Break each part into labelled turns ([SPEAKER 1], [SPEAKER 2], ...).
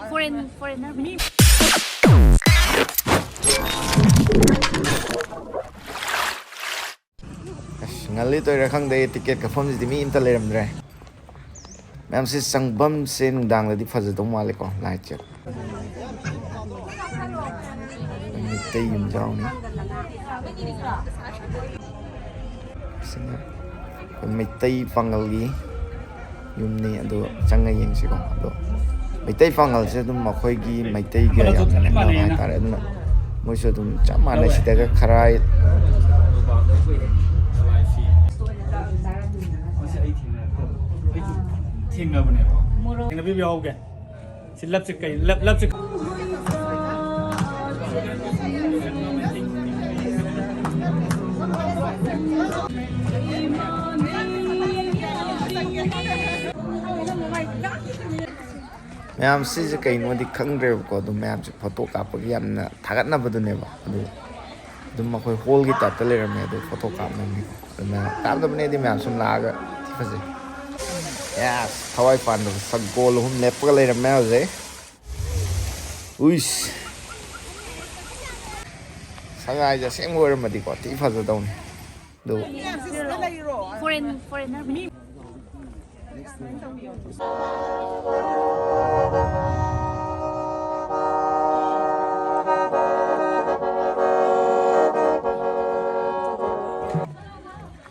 [SPEAKER 1] foreigner.
[SPEAKER 2] Ngali to rakang day ticket ka form di mi imta leram dre. Ma'am si sangbam se nungdang la di faza dong male ko light check. Mitta yum jaw ni. Singa. Mitta pangal gi yum ni ado changa yeng si ko ado. Mitta pangal se dum makhoi gi mitta gi ya na tare aduna. Moi so dum chamana si daga kharai
[SPEAKER 3] Thiên ngờ bên này, nó biết vô kìa, xin lấp sức cây, lấp sức.
[SPEAKER 2] Ma'am si je kai no di khang re ko do ma'am je photo ka pa yam na thagat na badu ne ba adu dum ma khoi hol gi ta ta le me do photo ka na ni na ta da ne di ma'am sum la ga ti fa je yes thawai pan do sag gol hum lep ka le me je uis sangai ja sem go ma di ko ti fa je do ne do
[SPEAKER 1] Foreigner.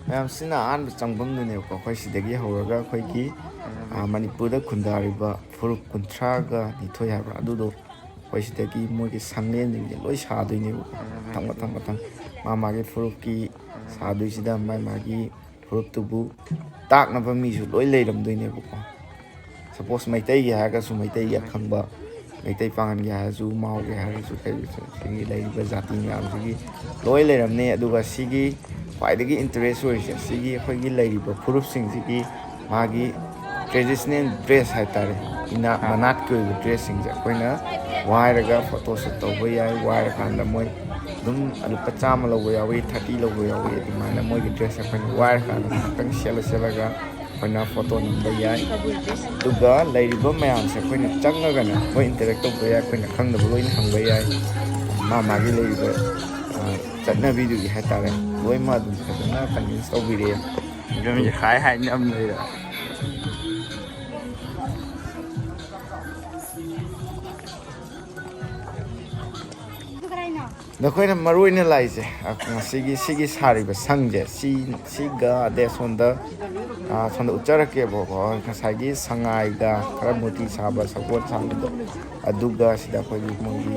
[SPEAKER 2] Ma'am sina an changbam ne ko khoi sidagi horaga khoi ki Manipur da khundariba furup kunthra ga nithoi ha bra du do khoi sidagi moi ki sanglen ni loi sa doi ne thang mama ge furup ki sa doi sida mai ma gi furup tu bu tak na ba mi su loi leiram doi ne ko suppose mai tai ga ga su mai tai ya khangba mai tai pangan ga su mau ga ha su kai su lai ba jati mi am gi loi leiram ne adu ga sigi ꯈ꯭ꯋꯥꯏꯗꯒꯤ interest ꯑꯣꯏꯔꯤꯁꯦ ꯁꯤꯒꯤ ꯑꯩꯈꯣꯏꯒꯤ ꯂꯩꯔꯤꯕ ꯐꯨꯔꯨꯞꯁꯤꯡꯁꯤꯒꯤ ꯃꯥꯒꯤ traditional dress ꯍꯥꯏꯇꯥꯔꯦ ꯏꯅꯥꯠ ꯃꯅꯥꯠꯀꯤ ꯑꯣꯏꯕ ꯗ꯭ꯔꯦꯁꯁꯤꯡꯁꯦ ꯑꯩꯈꯣꯏꯅ ꯋꯥꯏꯔꯒ ꯐꯣꯇꯣ ꯁꯨꯠ ꯇꯧꯕ ꯌꯥꯏ ꯋꯥꯏꯔꯀꯥꯟꯗ ꯃꯣꯏ ꯑꯗꯨꯝ ꯂꯨꯄꯥ 100 ꯂꯧꯕ ꯌꯥꯎꯏ 30 ꯂꯧꯕ ꯌꯥꯎꯏ ꯑꯗꯨꯃꯥꯏꯅ ꯃꯣꯏꯒꯤ ꯗ꯭ꯔꯦꯁ ꯑꯩꯈꯣꯏꯅ ꯋꯥꯏꯔꯀꯥꯟꯗ ꯉꯥꯛꯇꯪ ꯁꯦꯠꯂꯒ ꯑꯩꯈꯣꯏꯅ ꯐꯣꯇꯣ ꯅꯝꯕ ꯌꯥꯏ ꯑꯗꯨꯒ ꯂꯩꯔꯤꯕ ꯃꯌꯥꯝꯁꯦ ꯑꯩꯈꯣꯏꯅ ꯆꯪꯉꯒꯅ ꯃꯣꯏ ꯏꯟꯇꯔꯦꯛ ꯇꯧꯕ ꯌꯥꯏ ꯑꯩꯈꯣꯏꯅ ꯈꯪꯗꯕ ꯂꯣꯏꯅ ꯍꯪꯕ ꯌꯥꯏ ꯃꯥꯒꯤ ꯂꯩꯔꯤꯕ ꯆꯠꯅꯕꯤꯗꯨꯒꯤ ꯍꯥꯏꯇꯥꯔꯦ ꯂꯣꯏꯅꯃꯛ ꯑꯗꯨꯝ ꯐꯖꯅ ꯀꯟꯚꯤꯟꯁ ꯇꯧꯕꯤꯔꯛꯑꯦ ꯑꯗꯨꯝ ꯍꯥꯏꯅ ꯑꯃ ꯂꯩꯔꯦ ꯅꯈꯣꯏꯅ ꯃꯔꯨꯑꯣꯏꯅ ꯂꯥꯛꯏꯁꯦ ꯉꯁꯤꯒꯤ ꯁꯥꯔꯤꯕ ꯁꯪꯁꯦ ꯁꯤꯒ ꯑꯗꯩ ꯁꯣꯝꯗ ꯎꯠꯆꯔꯛꯀꯦꯕꯀꯣ ꯉꯁꯥꯏꯒꯤ ꯁꯉꯥꯏꯒ ꯈꯔ ꯃꯨꯔꯇꯤ ꯁꯥꯕ ꯁꯒꯣꯜ ꯁꯥꯕꯗꯣ ꯑꯗꯨꯒ ꯁꯤꯗ ꯑꯩꯈꯣꯏꯒꯤ ꯃꯣꯏꯒꯤ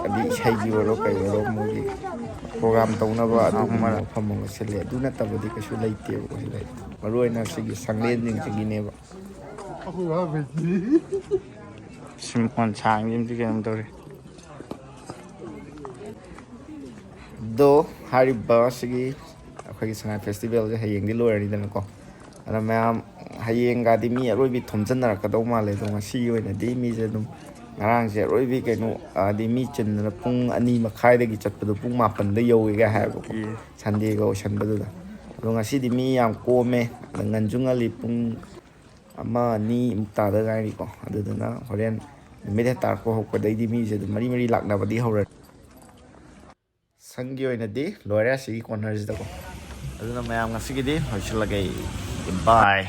[SPEAKER 2] ꯑꯗꯩ ꯏꯁꯩꯒꯤ ꯑꯣꯏꯔꯣ ꯀꯩ ꯑꯣꯏꯔꯣ ꯃꯣꯏꯒꯤ ꯄ꯭ꯔꯣꯒ꯭ꯔꯥꯝ ꯇꯧꯅꯕ ꯑꯗꯨꯒꯨꯝꯕ ꯃꯐꯝ ꯑꯃ ꯁꯤꯜꯂꯦ ꯑꯗꯨ ꯅꯠꯇꯕꯗꯤ ꯀꯩꯁꯨ ꯂꯩꯇꯦꯕꯀꯣ ꯁꯤꯗ ꯃꯔꯨꯑꯣꯏꯅ ꯁꯤꯒꯤ ꯁꯪꯂꯦꯟꯁꯤꯡꯁꯤꯒꯤꯅꯦꯕ ꯁꯤꯝꯄꯣꯟ ꯁꯥꯡꯁꯤꯃꯗꯤ ꯀꯩꯅꯣꯝ ꯇꯧꯔꯤ ꯑꯗꯣ ꯍꯥꯏꯔꯤꯕ ꯁꯤꯒꯤ ꯑꯩꯈꯣꯏꯒꯤ ꯁꯉꯥꯏ ꯐꯦꯁꯇꯤꯚꯦꯜꯁꯦ ꯍꯌꯦꯡꯗꯤ ꯂꯣꯏꯔꯅꯤꯗꯅꯀꯣ ꯑꯗ ꯃꯌꯥꯝ ꯍꯌꯦꯡꯒꯗꯤ ꯃꯤ ꯑꯔꯣꯏꯕꯤ ꯊꯣꯝꯖꯤꯟꯅꯔꯛꯀꯗꯧ ꯃꯥꯜꯂꯦ ꯑꯗꯣ ꯉꯁꯤꯒꯤ ꯑꯣꯏꯅꯗꯤ ꯃꯤꯁꯦ ꯑꯗꯨꯝ ꯉꯔꯥꯡꯁꯦ ꯑꯔꯣꯏꯕꯤ ꯀꯩꯅꯣ ꯍꯥꯏꯗꯤ ꯃꯤ ꯆꯤꯟꯗꯅ ꯄꯨꯡ 2:30 ꯆꯠꯄꯗꯣ ꯄꯨꯡ 7ꯗ ꯌꯧꯋꯦꯒ ꯍꯥꯏꯕꯀꯣ ꯁꯟꯗꯦꯒ ꯑꯣꯏꯁꯟꯕꯗꯨꯗ ꯑꯗꯣ ꯉꯁꯤꯗꯤ ꯃꯤ ꯌꯥꯝ ꯀꯣꯝꯃꯦ ꯑꯗ ꯉꯟꯁꯨ ꯉꯜꯂꯤ ꯄꯨꯡ 1-2 ꯇꯥꯗ ꯉꯥꯏꯔꯤꯀꯣ ꯑꯗꯨꯗꯨꯅ ꯍꯣꯔꯦꯟ ꯅꯨꯃꯤꯠ ꯍꯦꯛ ꯇꯥꯔꯛꯄ ꯍꯧꯔꯛꯄꯗꯩꯗꯤ ꯃꯤꯁꯦ ꯑꯗꯨꯝ ꯃꯔꯤ ꯂꯥꯛꯅꯕꯗꯤ ꯍꯧꯔꯅꯤ ꯁꯪꯒꯤ ꯑꯣꯏꯅꯗꯤ ꯂꯣꯏꯔꯦ ꯁꯤꯒꯤ ꯀꯣꯔꯅꯔꯁꯤꯗꯀꯣ ꯑꯗꯨꯅ ꯃꯌꯥꯝ ꯉꯁꯤꯒꯤꯗꯤ ꯂꯣꯏꯁꯤꯜꯂꯒꯦ ꯒꯨꯗ ꯕꯥꯏ